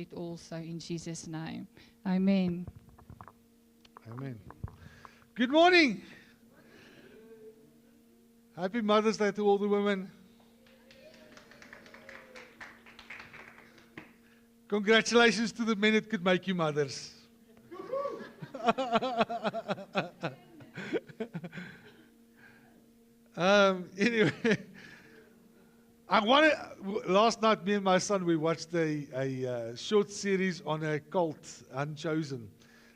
it also in Jesus' name. Amen. Amen. Good morning. Happy Mother's Day to all the women. Congratulations to the men that could make you mothers. Anyway, last night, me and my son, we watched a short series on a cult, Unchosen.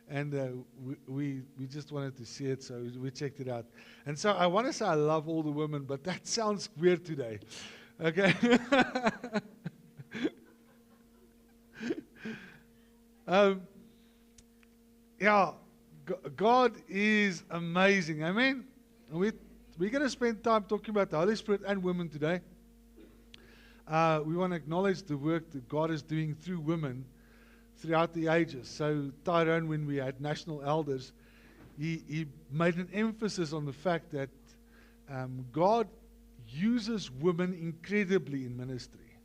And we just wanted to see it, so we checked it out. And so I want to say I love all the women, but that sounds weird today. Okay? Yeah, God is amazing. Amen? And we're going to spend time talking about the Holy Spirit and women today. We want to acknowledge the work that God is doing through women throughout the ages. So Tyrone, when we had national elders, he made an emphasis on the fact that God uses women incredibly in ministry.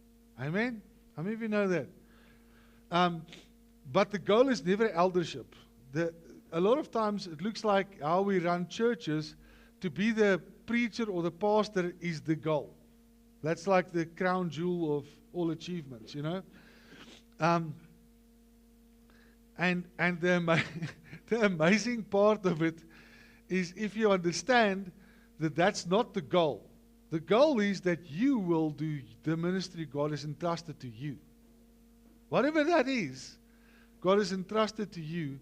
Amen? How many of you know that? But the goal is never eldership. A lot of times it looks like how we run churches, to be the preacher or the pastor is the goal. That's like the crown jewel of all achievements, you know. And the amazing part of it is if you understand that that's not the goal. The goal is that you will do the ministry God has entrusted to you. Whatever that is, God has entrusted to you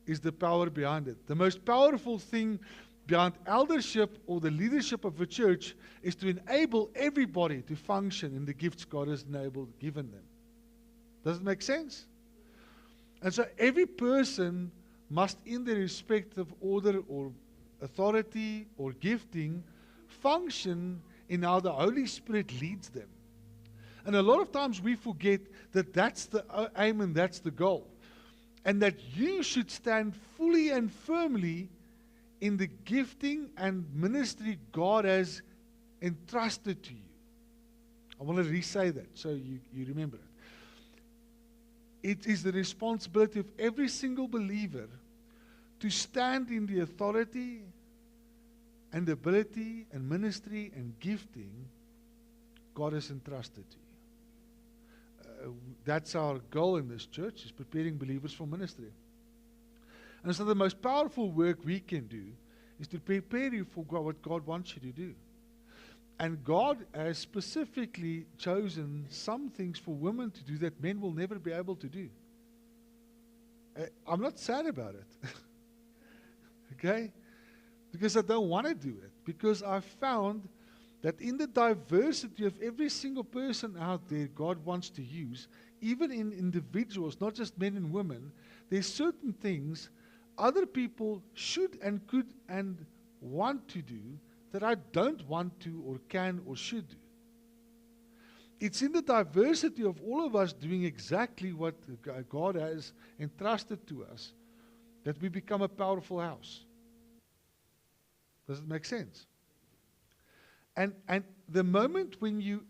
is the power behind it. The most powerful thing behind eldership or the leadership of a church is to enable everybody to function in the gifts God has given them. Does it make sense? And so every person must, in their respective order or authority or gifting, function in how the Holy Spirit leads them. And a lot of times we forget that that's the aim and that's the goal. And that you should stand fully and firmly in the gifting and ministry God has entrusted to you. I want to re-say that so you remember it. It is the responsibility of every single believer to stand in the authority and ability and ministry and gifting God has entrusted to you. That's our goal in this church, is preparing believers for ministry. And so the most powerful work we can do is to prepare you for what God wants you to do. And God has specifically chosen some things for women to do that men will never be able to do. I'm not sad about it. Okay? Because I don't want to do it. Because I found that in the diversity of every single person out there God wants to use, even in individuals, not just men and women, there's certain things other people should and could and want to do that I don't want to or can or should do. It's in the diversity of all of us doing exactly what God has entrusted to us that we become a powerful house. Does it make sense? And the moment when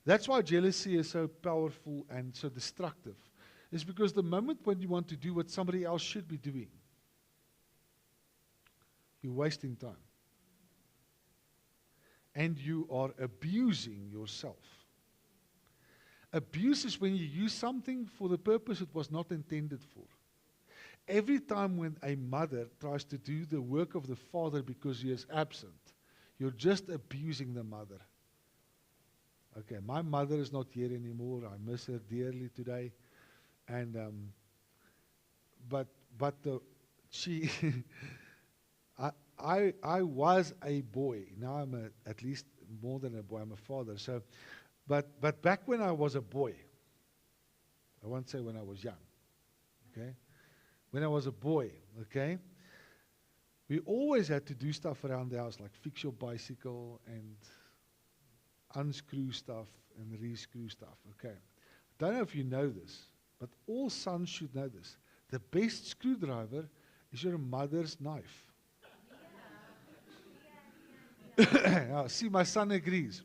that's why jealousy is so powerful and so destructive, is because the moment when you want to do what somebody else should be doing, you're wasting time. And you are abusing yourself. Abuse is when you use something for the purpose it was not intended for. Every time when a mother tries to do the work of the father because he is absent, you're just abusing the mother. Okay, my mother is not here anymore. I miss her dearly today. And she I was a boy. Now I'm at least more than a boy. I'm a father. So, but back when I was a boy, I won't say when I was young. Okay, when I was a boy. Okay, we always had to do stuff around the house, like fix your bicycle and unscrew stuff and re-screw stuff. Okay, don't know if you know this, but all sons should know this. The best screwdriver is your mother's knife. See, my son agrees.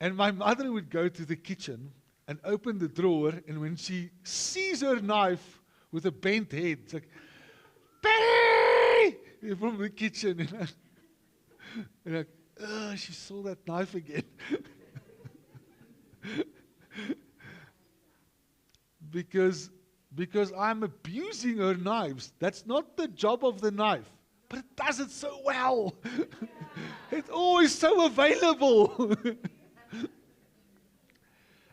And my mother would go to the kitchen and open the drawer, and when she sees her knife with a bent head, it's like, Patty! From the kitchen, you know. And like, oh, she saw that knife again. because I'm abusing her knives. That's not the job of the knife, but it does it so well. It's always so available.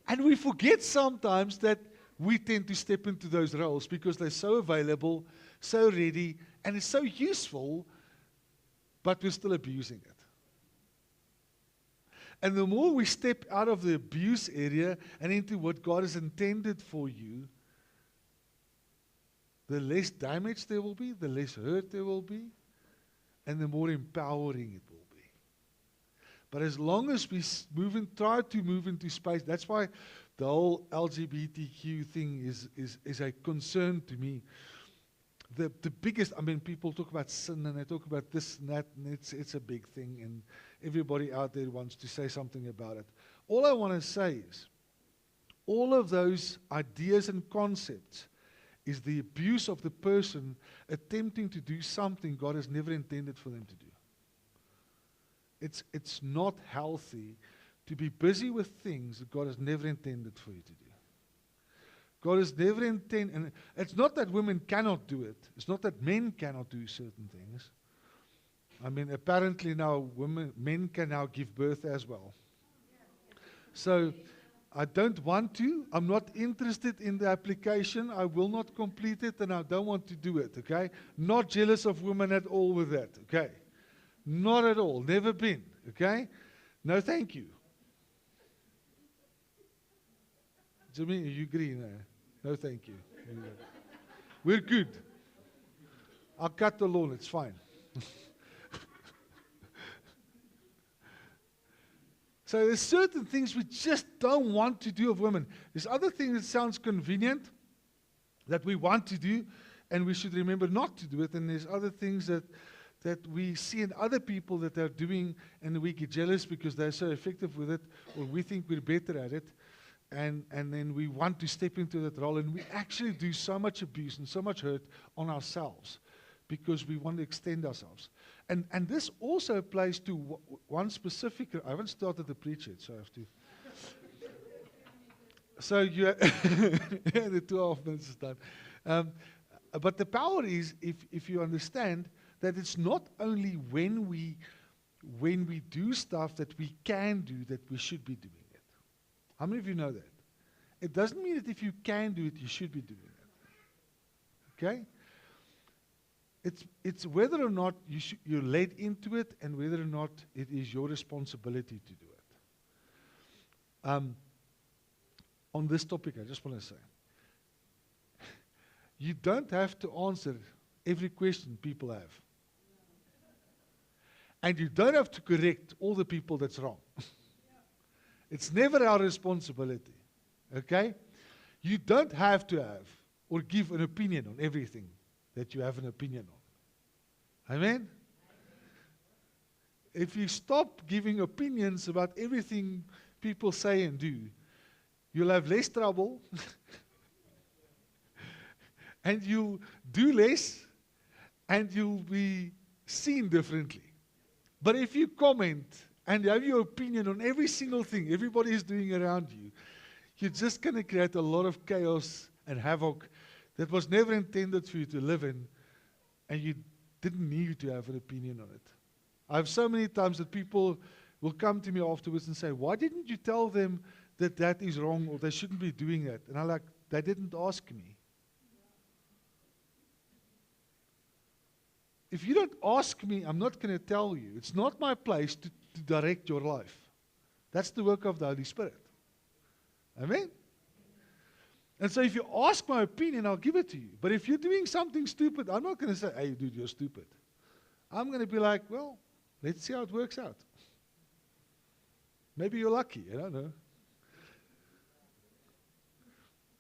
And we forget sometimes that we tend to step into those roles because they're so available, so ready, and it's so useful, but we're still abusing it. And the more we step out of the abuse area and into what God has intended for you, the less damage there will be, the less hurt there will be, and the more empowering it will be. But as long as we try to move into space, that's why the whole LGBTQ thing is a concern to me. The biggest, I mean, people talk about sin and they talk about this and that, and it's a big thing, and everybody out there wants to say something about it. All I want to say is, all of those ideas and concepts is the abuse of the person attempting to do something God has never intended for them to do. It's not healthy to be busy with things that God has never intended for you to do. God has never intended, and it's not that women cannot do it. It's not that men cannot do certain things. I mean, apparently now men can now give birth as well. So I don't want to. I'm not interested in the application. I will not complete it, and I don't want to do it, okay? Not jealous of women at all with that, okay? Not at all. Never been, okay? No, thank you. Jimmy, you agree? No, thank you. We're good. I'll cut the lawn. It's fine. So there's certain things we just don't want to do of women. There's other things that sounds convenient that we want to do, and we should remember not to do it. And there's other things that we see in other people that they're doing, and we get jealous because they're so effective with it, or we think we're better at it, and then we want to step into that role, and we actually do so much abuse and so much hurt on ourselves because we want to extend ourselves. And this also applies to one specific. I haven't started the preach yet, so I have to. So you, the 2.5 minutes is done. But the power is if you understand that it's not only when we do stuff that we can do that we should be doing it. How many of you know that? It doesn't mean that if you can do it, you should be doing it. Okay? It's whether or not you're led into it and whether or not it is your responsibility to do it. On this topic, I just want to say, you don't have to answer every question people have. And you don't have to correct all the people that's wrong. It's never our responsibility. Okay? You don't have to have or give an opinion on everything that you have an opinion on. Amen? If you stop giving opinions about everything people say and do, you'll have less trouble and you'll do less and you'll be seen differently. But if you comment and you have your opinion on every single thing everybody is doing around you, you're just going to create a lot of chaos and havoc that was never intended for you to live in, and you didn't need to have an opinion on it. I have so many times that people will come to me afterwards and say, why didn't you tell them that that is wrong or they shouldn't be doing that? And I'm like, they didn't ask me. If you don't ask me, I'm not going to tell you. It's not my place to direct your life. That's the work of the Holy Spirit. Amen? And so if you ask my opinion, I'll give it to you. But if you're doing something stupid, I'm not going to say, hey, dude, you're stupid. I'm going to be like, well, let's see how it works out. Maybe you're lucky. I don't know.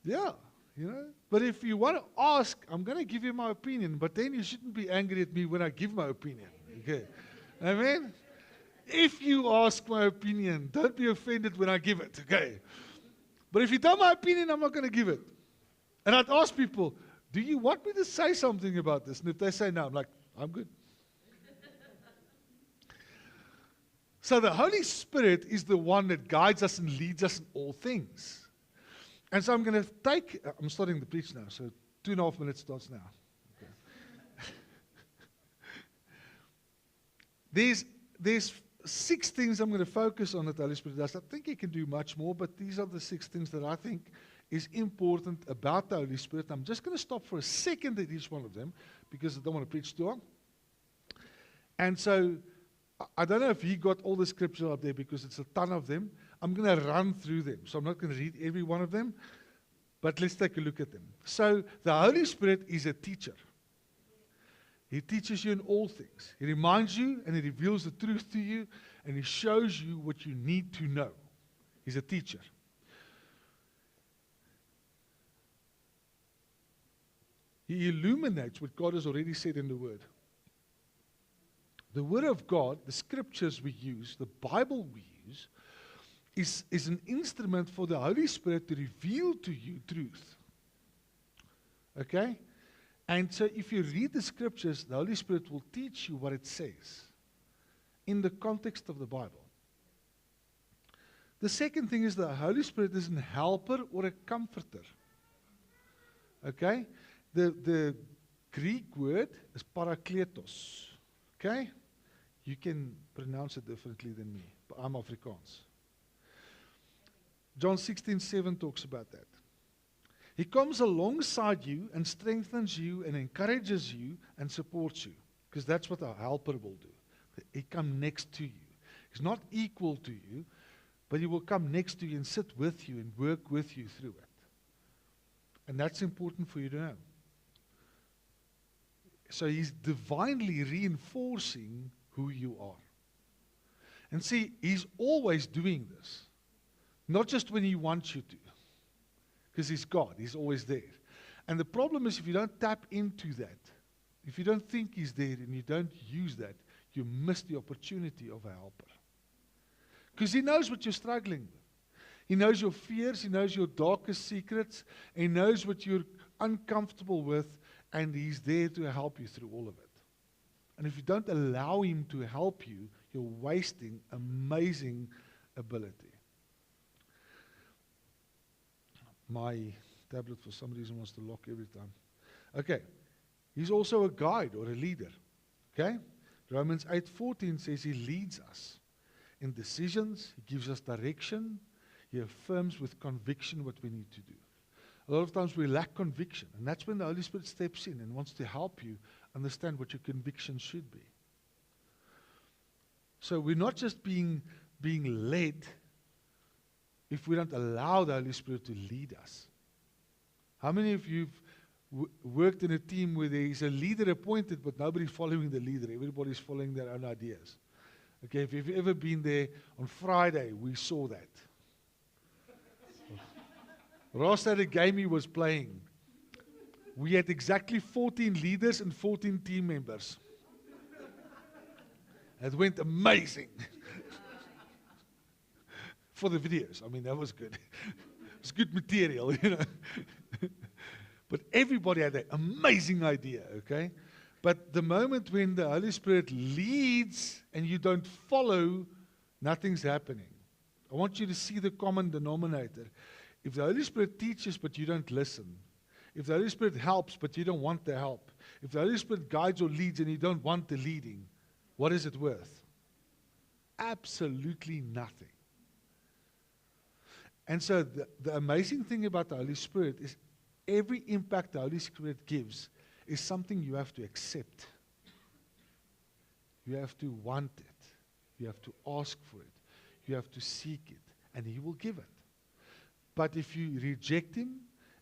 Yeah, you know. But if you want to ask, I'm going to give you my opinion. But then you shouldn't be angry at me when I give my opinion. Okay. Amen? if you ask my opinion, don't be offended when I give it, okay? But if you don't my opinion, I'm not going to give it. And I'd ask people, do you want me to say something about this? And if they say no, I'm like, I'm good. So the Holy Spirit is the one that guides us and leads us in all things. And so I'm going to I'm starting to preach now, so 2.5 minutes starts now. Okay. There's 6 things I'm going to focus on that the Holy Spirit does. I think He can do much more, but these are the 6 things that I think is important about the Holy Spirit. I'm just going to stop for a second at each one of them because I don't want to preach too long. And so I don't know if he got all the scriptures up there because it's a ton of them. I'm going to run through them. So I'm not going to read every one of them, but let's take a look at them. So the Holy Spirit is a teacher. He teaches you in all things. He reminds you and He reveals the truth to you and He shows you what you need to know. He's a teacher. He illuminates what God has already said in the Word. The Word of God, the scriptures we use, the Bible we use, is an instrument for the Holy Spirit to reveal to you truth. Okay? And so if you read the scriptures, the Holy Spirit will teach you what it says in the context of the Bible. The second thing is the Holy Spirit is a helper or a comforter. Okay? The Greek word is parakletos. Okay? You can pronounce it differently than me, but I'm Afrikaans. John 16:7 talks about that. He comes alongside you and strengthens you and encourages you and supports you, because that's what a helper will do. He comes next to you. He's not equal to you, but He will come next to you and sit with you and work with you through it. And that's important for you to know. So He's divinely reinforcing who you are. And see, He's always doing this. Not just when He wants you to. Because He's God. He's always there. And the problem is if you don't tap into that, if you don't think He's there and you don't use that, you miss the opportunity of a helper. Because He knows what you're struggling with. He knows your fears. He knows your darkest secrets. He knows what you're uncomfortable with. And He's there to help you through all of it. And if you don't allow Him to help you, you're wasting amazing ability. My tablet, for some reason, wants to lock every time. Okay. He's also a guide or a leader. Okay? Romans 8:14 says He leads us in decisions. He gives us direction. He affirms with conviction what we need to do. A lot of times we lack conviction, and that's when the Holy Spirit steps in and wants to help you understand what your conviction should be. So we're not just being led if we don't allow the Holy Spirit to lead us. How many of you have worked in a team where there is a leader appointed, but nobody's following the leader? Everybody's following their own ideas. Okay, if you've ever been there, on Friday, we saw that. Ross had a game he was playing. We had exactly 14 leaders and 14 team members. It went amazing. For the videos. I mean, that was good. It was good material, you know. But everybody had an amazing idea, okay? But the moment when the Holy Spirit leads and you don't follow, nothing's happening. I want you to see the common denominator. If the Holy Spirit teaches but you don't listen, if the Holy Spirit helps but you don't want the help, if the Holy Spirit guides or leads and you don't want the leading, what is it worth? Absolutely nothing. And so the amazing thing about the Holy Spirit is every impact the Holy Spirit gives is something you have to accept. You have to want it. You have to ask for it. You have to seek it. And He will give it. But if you reject Him,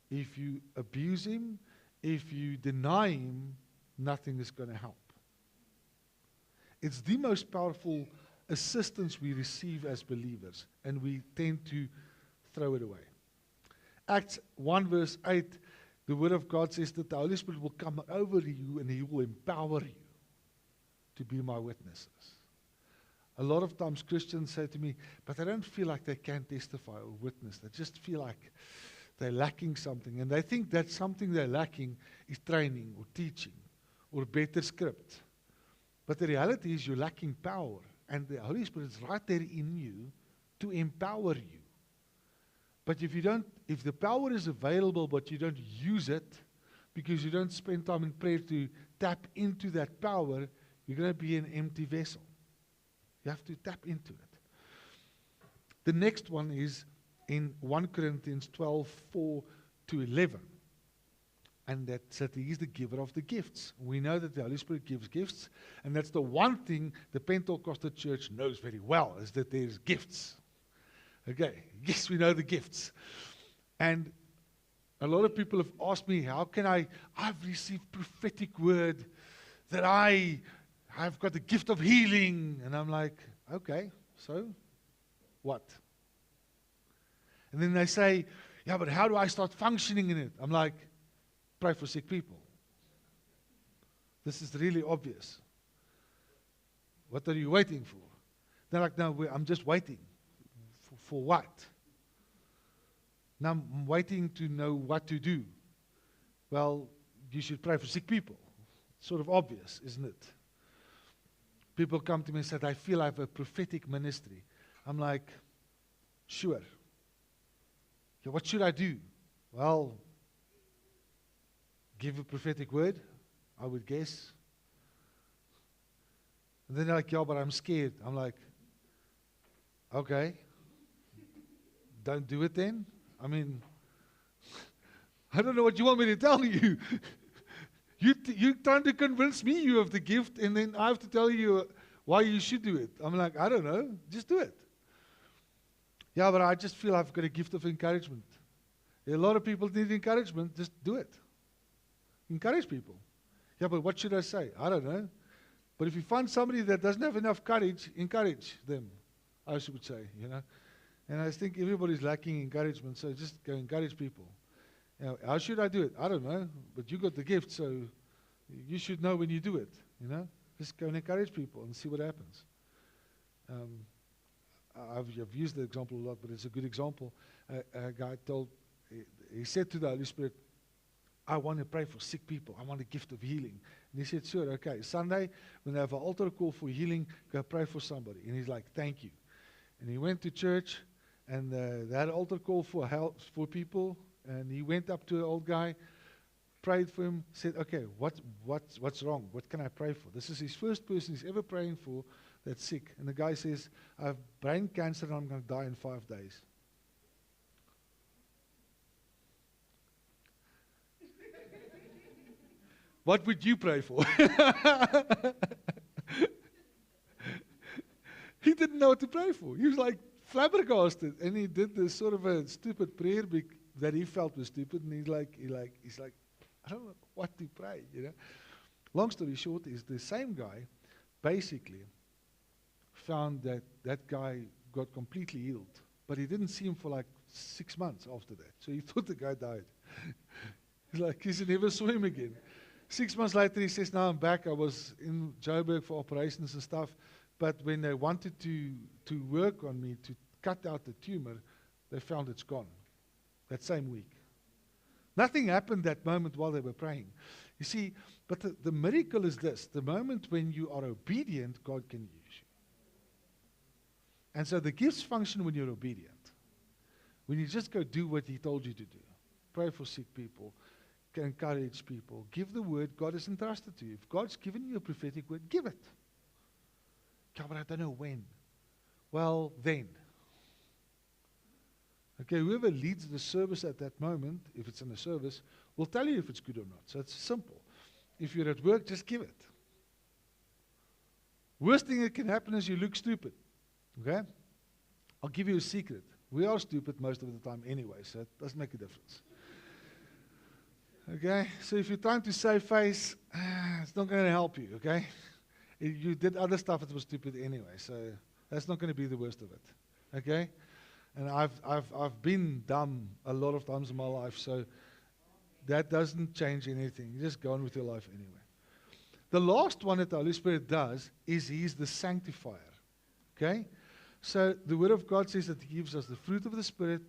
if you abuse Him, if you deny Him, nothing is going to help. It's the most powerful assistance we receive as believers, and we tend to throw it away. Acts 1 verse 8, the Word of God says that the Holy Spirit will come over you and He will empower you to be my witnesses. A lot of times Christians say to me, but I don't feel like they can testify or witness. They just feel like they're lacking something. And they think that something they're lacking is training or teaching or better script. But the reality is you're lacking power. And the Holy Spirit is right there in you to empower you. But if the power is available but you don't use it, because you don't spend time in prayer to tap into that power, you're going to be an empty vessel. You have to tap into it. The next one is in 1 Corinthians 12:4-11. And that's that He is the giver of the gifts. We know that the Holy Spirit gives gifts, and that's the one thing the Pentecostal church knows very well, is that there's gifts. Okay, yes, we know the gifts. And a lot of people have asked me, how can I've received prophetic word that I've got the gift of healing. And I'm like, okay, so what? And then they say, yeah, but how do I start functioning in it? I'm like, pray for sick people. This is really obvious. What are you waiting for? They're like, no, I'm just waiting. For what? Now I'm waiting to know what to do. Well, you should pray for sick people. It's sort of obvious, isn't it? People come to me and say, I feel I have a prophetic ministry. I'm like, sure. Yeah, what should I do? Well, give a prophetic word, I would guess. And then they're like, yeah, but I'm scared. I'm like, okay. Don't do it then. I mean, I don't know what you want me to tell you. You're trying to convince me you have the gift, and then I have to tell you why you should do it. I'm like, I don't know. Just do it. Yeah, but I just feel I've got a gift of encouragement. A lot of people need encouragement. Just do it. Encourage people. Yeah, but what should I say? I don't know. But if you find somebody that doesn't have enough courage, encourage them, I would say, you know. And I think everybody's lacking encouragement, so just go encourage people. Now, how should I do it? I don't know, but you got the gift, so you should know when you do it, you know. Just go and encourage people and see what happens. I've used the example a lot, but it's a good example. A guy he said to the Holy Spirit, I want to pray for sick people. I want a gift of healing. And he said, sure, okay. Sunday, when they have an altar call for healing, go pray for somebody. And he's like, thank you. And he went to church, and they had an altar call for help for people. And he went up to an old guy, prayed for him, said, okay, what's wrong? What can I pray for? This is his first person he's ever praying for that's sick. And the guy says, I have brain cancer and I'm going to die in 5 days. What would you pray for? He didn't know what to pray for. He was like flabbergasted, and he did this sort of a stupid prayer that he felt was stupid, and he's like, I don't know what to pray, you know. Long story short is the same guy basically found that guy got completely healed, but he didn't see him for like 6 months after that. So he thought the guy died. He's like, he never saw him again. 6 months later, he says, now I'm back. I was in Joburg for operations and stuff. But when they wanted to work on me to cut out the tumor, they found it's gone that same week. Nothing happened that moment while they were praying. You see, but the miracle is this. The moment when you are obedient, God can use you. And so the gifts function when you're obedient. When you just go do what He told you to do. Pray for sick people. Encourage people. Give the word God has entrusted to you. If God's given you a prophetic word, give it. Yeah, but I don't know when. Well, then. Okay, whoever leads the service at that moment, if it's in a service, will tell you if it's good or not. So it's simple. If you're at work, just give it. Worst thing that can happen is you look stupid. Okay? I'll give you a secret. We are stupid most of the time anyway, so it doesn't make a difference. Okay, so if you're trying to save face, it's not going to help you, okay? If you did other stuff that was stupid anyway, so that's not going to be the worst of it, okay? And I've been dumb a lot of times in my life, so that doesn't change anything. You just go on with your life anyway. The last one that the Holy Spirit does is He's the sanctifier, Okay? So the Word of God says that He gives us the fruit of the Spirit.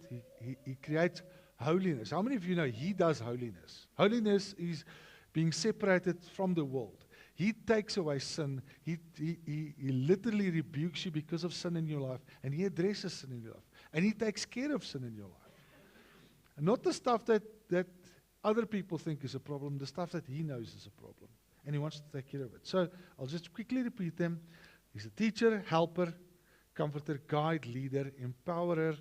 He creates holiness. How many of you know He does holiness? Holiness is being separated from the world. He takes away sin. He literally rebukes you because of sin in your life, and He addresses sin in your life. And He takes care of sin in your life. And not the stuff that other people think is a problem, the stuff that He knows is a problem. And He wants to take care of it. So I'll just quickly repeat them. He's a teacher, helper, comforter, guide, leader, empowerer,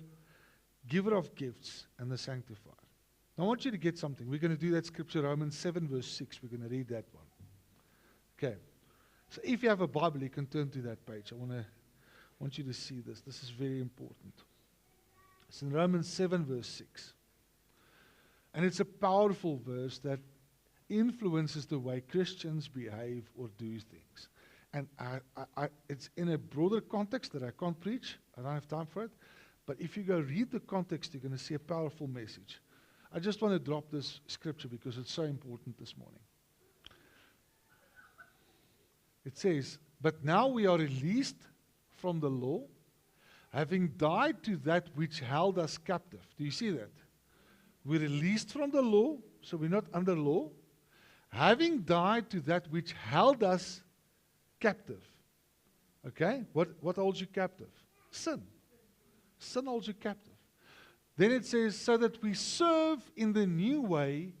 giver of gifts, and the sanctifier. Now I want you to get something. We're going to do that scripture, Romans 7 verse 6. We're going to read that one. Okay. So if you have a Bible, you can turn to that page. I want you to see this. This is very important. It's in Romans 7 verse 6. And it's a powerful verse that influences the way Christians behave or do things. And it's in a broader context that I can't preach. I don't have time for it. But if you go read the context, you're going to see a powerful message. I just want to drop this scripture because it's so important this morning. It says, but now we are released from the law, having died to that which held us captive. Do you see that? We're released from the law, so we're not under law, having died to that which held us captive. Okay? What holds you captive? Sin. Sin holds you captive. Then it says, so that we serve in the new way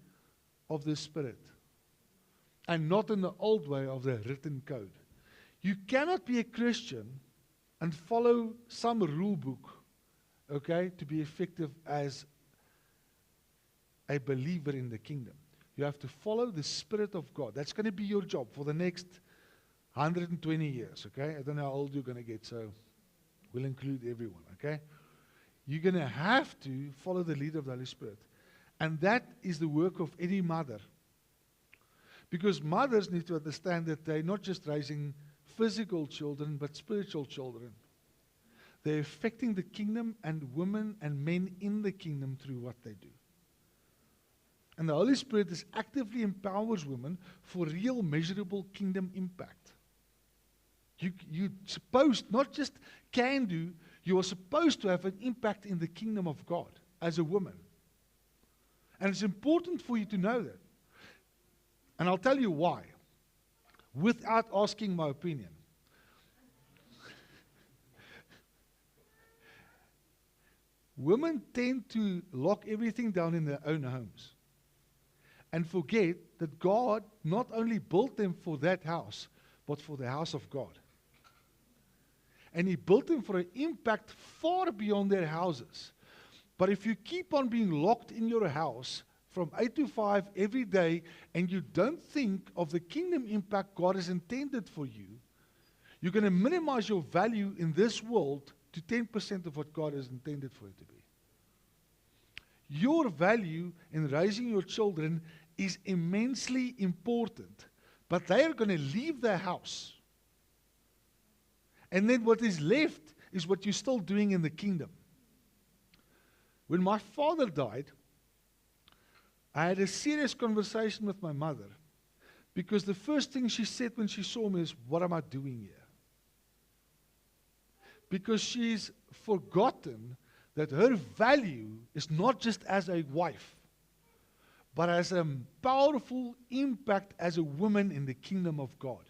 of the Spirit, and not in the old way of the written code. You cannot be a Christian and follow some rule book, okay, to be effective as a believer in the kingdom. You have to follow the Spirit of God. That's going to be your job for the next 120 years, okay? I don't know how old you're going to get, so we'll include everyone, okay? You're going to have to follow the lead of the Holy Spirit. And that is the work of any mother. Because mothers need to understand that they're not just raising physical children, but spiritual children. They're affecting the kingdom and women and men in the kingdom through what they do. And the Holy Spirit is actively empowers women for real measurable kingdom impact. You're supposed, not just can do, you are supposed to have an impact in the kingdom of God as a woman. And it's important for you to know that. And I'll tell you why, without asking my opinion. Women tend to lock everything down in their own homes and forget that God not only built them for that house, but for the house of God. And He built them for an impact far beyond their houses. But if you keep on being locked in your house from 8 to 5 every day, and you don't think of the kingdom impact God has intended for you, you're going to minimize your value in this world to 10% of what God has intended for it to be. Your value in raising your children is immensely important, but they are going to leave their house. And then what is left is what you're still doing in the kingdom. When my father died, I had a serious conversation with my mother, because the first thing she said when she saw me is, what am I doing here? Because she's forgotten that her value is not just as a wife, but as a powerful impact as a woman in the kingdom of God.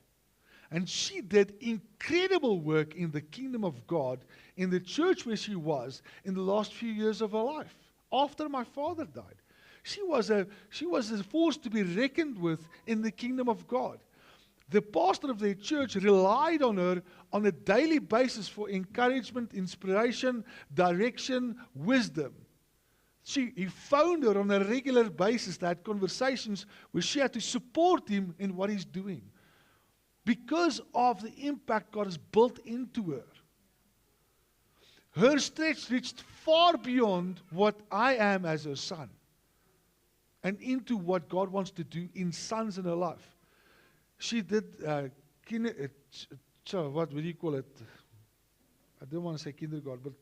And she did incredible work in the kingdom of God, in the church where she was, in the last few years of her life, after my father died. She was a force to be reckoned with in the kingdom of God. The pastor of their church relied on her on a daily basis for encouragement, inspiration, direction, wisdom. He phoned her on a regular basis. They had conversations where she had to support him in what he's doing, because of the impact God has built into her. Her stretch reached far beyond what I am as her son, and into what God wants to do in sons in her life. She did, what do you call it? I don't want to say kindergarten, but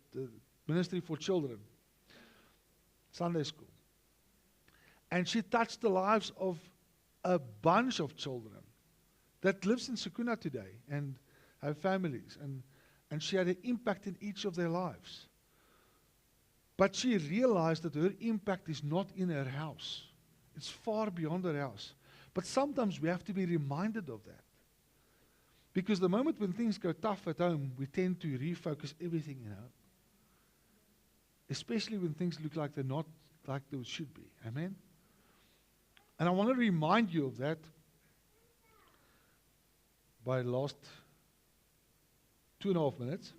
ministry for children, Sunday school. And she touched the lives of a bunch of children that lives in Sakuna today and have families. And she had an impact in each of their lives. But she realized that her impact is not in her house. It's far beyond her house. But sometimes we have to be reminded of that. Because the moment when things go tough at home, we tend to refocus everything in home. Especially when things look like they're not like they should be. Amen? And I want to remind you of that by the last 2.5 minutes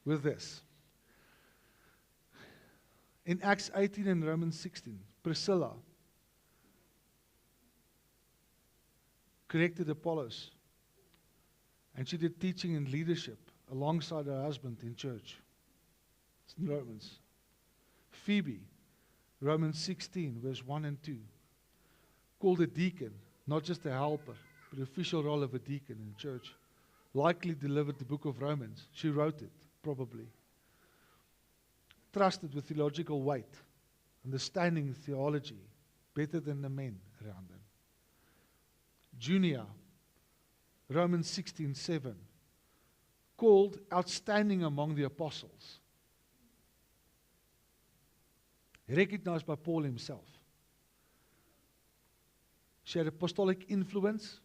with this. In Acts 18 and Romans 16, Priscilla corrected Apollos, and she did teaching and leadership alongside her husband in church. It's in Romans. Phoebe, Romans 16, verse 1 and 2, called a deacon, not just a helper, but the official role of a deacon in church, likely delivered the book of Romans. She wrote it, probably. Trusted with theological weight, understanding theology better than the men around them. Junia, Romans 16:7, called outstanding among the apostles, recognized by Paul himself. She had apostolic influence.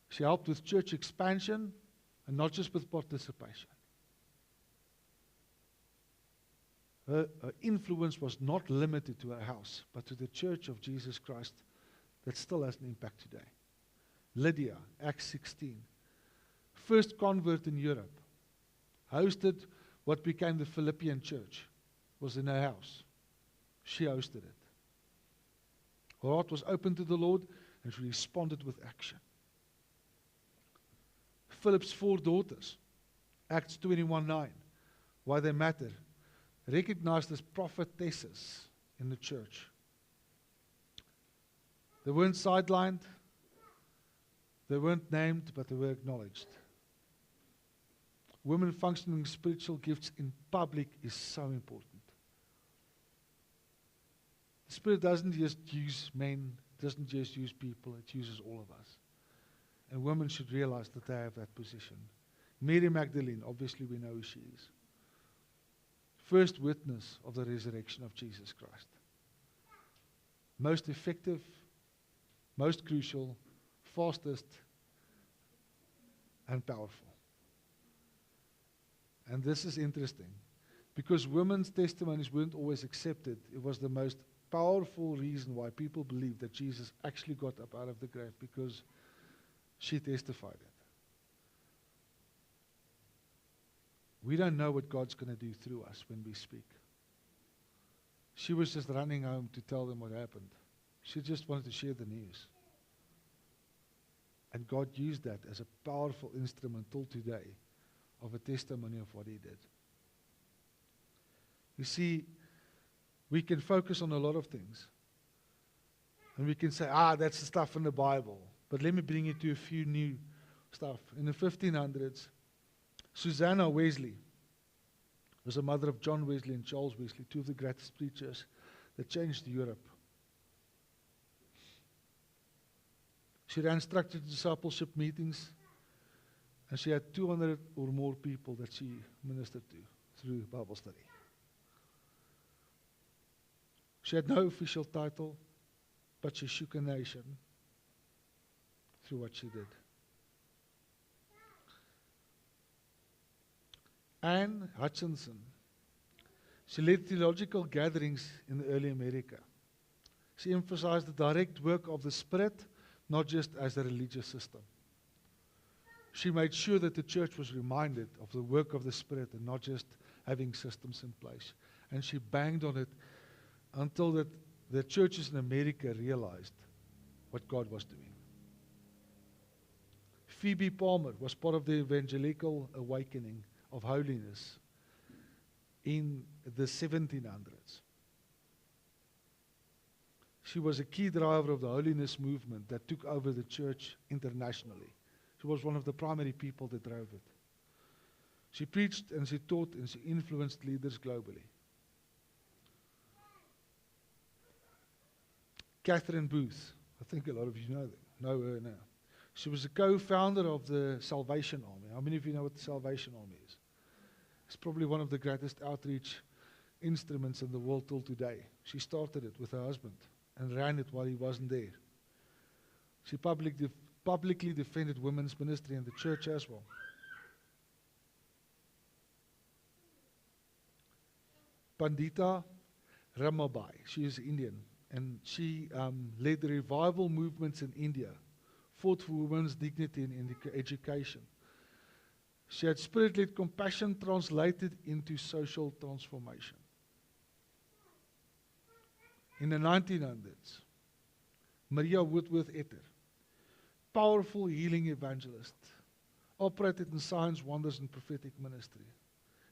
She helped with church expansion, and not just with participation. Her influence was not limited to her house, but to the church of Jesus Christ that still has an impact today. Lydia, Acts 16, first convert in Europe, hosted what became the Philippian church, was in her house. She hosted it. Her heart was open to the Lord, and she responded with action. Philip's 4 daughters, Acts 21:9, why they matter, recognized as prophetesses in the church. They weren't sidelined, they weren't named, but they were acknowledged. Women functioning spiritual gifts in public is so important. The Spirit doesn't just use men, doesn't just use people, it uses all of us. And women should realize that they have that position. Mary Magdalene, obviously we know who she is. First witness of the resurrection of Jesus Christ. Most effective, most crucial, fastest, and powerful. And this is interesting, because women's testimonies weren't always accepted. It was the most powerful reason why people believed that Jesus actually got up out of the grave, because she testified it. We don't know what God's going to do through us when we speak. She was just running home to tell them what happened. She just wanted to share the news. And God used that as a powerful instrument till today of a testimony of what He did. You see, we can focus on a lot of things. And we can say, that's the stuff in the Bible. But let me bring you to a few new stuff. In the 1500s, Susanna Wesley was the mother of John Wesley and Charles Wesley, 2 of the greatest preachers that changed Europe. She ran structured discipleship meetings, and she had 200 or more people that she ministered to through Bible study. She had no official title, but she shook a nation through what she did. Anne Hutchinson. She led theological gatherings in the early America. She emphasized the direct work of the Spirit, not just as a religious system. She made sure that the church was reminded of the work of the Spirit and not just having systems in place. And she banged on it until that the churches in America realized what God was doing. Phoebe Palmer was part of the evangelical awakening of holiness in the 1700s. She was a key driver of the holiness movement that took over the church internationally. She was one of the primary people that drove it. She preached and she taught and she influenced leaders globally. Catherine Booth, I think a lot of you know her now. She was a co-founder of the Salvation Army. How many of you know what the Salvation Army is? It's probably one of the greatest outreach instruments in the world till today. She started it with her husband and ran it while he wasn't there. She publicly defended women's ministry in the church as well. Pandita Ramabai, she is Indian, and she led the revival movements in India, fought for women's dignity in education. She had spirit-led compassion translated into social transformation. In the 1900s, Maria Woodworth Etter, powerful healing evangelist, operated in signs, wonders, and prophetic ministry,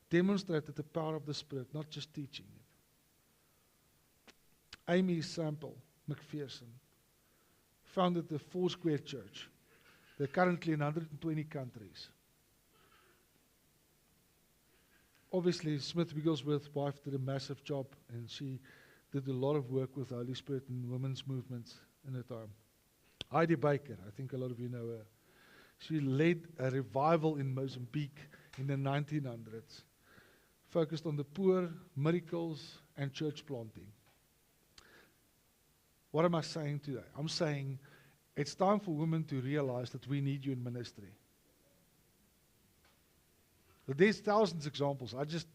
demonstrated the power of the Spirit, not just teaching it. Amy Sample McPherson founded the Foursquare Church. They're currently in 120 countries. Obviously, Smith Wigglesworth's wife did a massive job, and she did a lot of work with the Holy Spirit and women's movements in her time. Heidi Baker, I think a lot of you know her. She led a revival in Mozambique in the 1900s, focused on the poor, miracles, and church planting. What am I saying today? I'm saying it's time for women to realize that we need you in ministry. But there's thousands of examples. I just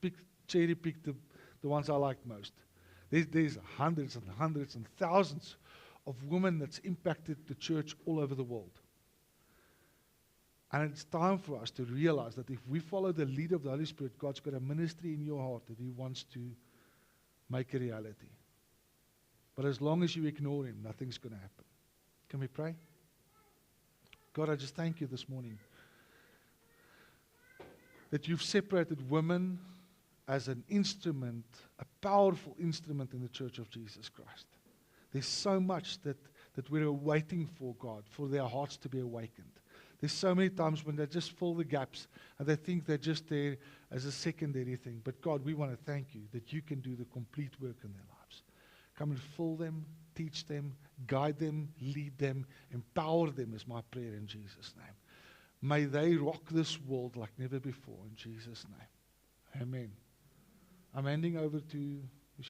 cherry-picked the ones I like most. There's hundreds and hundreds and thousands of women that's impacted the church all over the world. And it's time for us to realize that if we follow the lead of the Holy Spirit, God's got a ministry in your heart that He wants to make a reality. But as long as you ignore Him, nothing's going to happen. Can we pray? God, I just thank you this morning that you've separated women as an instrument, a powerful instrument in the church of Jesus Christ. There's so much that we're waiting for, God, for their hearts to be awakened. There's so many times when they just fill the gaps and they think they're just there as a secondary thing. But God, we want to thank you that you can do the complete work in their lives. Come and fill them, teach them, guide them, lead them, empower them is my prayer in Jesus' name. May they rock this world like never before in Jesus' name. Amen. I'm handing over to